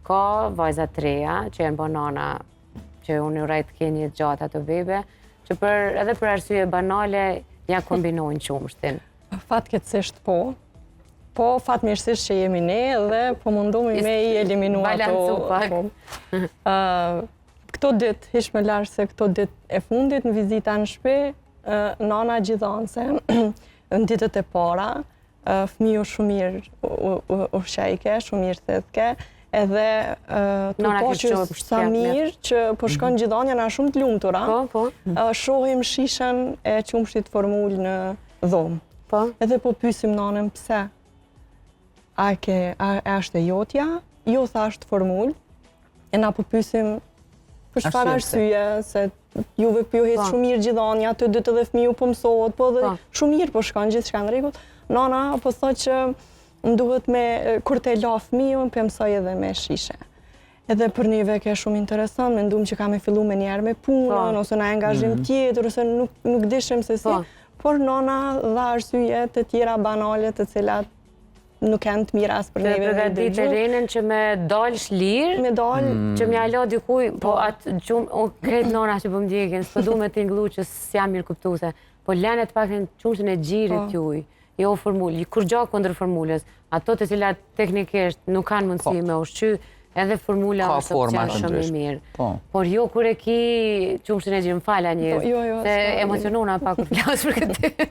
ka vajza të reja, që janë banana, që unë uraj të keni të gjata të bebe, që edhe për arsye banale, ja kombinojnë qumshtin. Fatkeqësisht po. Po, fatmirësisht që jemi ne dhe po mundohemi me i eliminu ato. Balancu pak. Këto ditë, hish me larë se këto ditë e fundit, në vizita në shtëpi, nana gjithanë se në ditët e para, fëmiju shumë mirë ushqajke, shumë mirë thethke, edhe të poqës sa mirë që po shkon gjithanë janë shumë të lumtura, shohim shishën e qumshtit formul në dhomë. Edhe po pysim nanën pse, a është e jotja, jo thasht formul, e na po pysim për çfarë arsye, se juve po ju heq shumë mirë gjithanja, të dytë edhe fëmiu po mësohet, po edhe shumë mirë po shkon gjithçka në rregull. Nana po thotë që më duhet me kur të la fëmiun, po mësoj edhe me shishe. Edhe për neve ke shumë interesant, mendum që kam e fillu me njerë me punën, ose në angazhim tjetër, ose nuk dishim se si, por nana dha arsye të tjera banale të cilat nuk janë të mira as për neve. Të përgatit e renën që me dalë shlirë, që me alo dikuj, po atë gjumë, kretë nona që po më djegën, së du me t'inglu që s'jam mirë kuptuse, po lenet pak në qumshin e gjirit juj, jo formulli, kur gjo kondër formulles, ato të cilat teknikisht nuk kanë mundësi me ushqy, edhe formula është të qenë shumë i mirë. Por jo kur e ki qumshin e gjirit, më fala një, se emocionona pak kur flasë për këtë.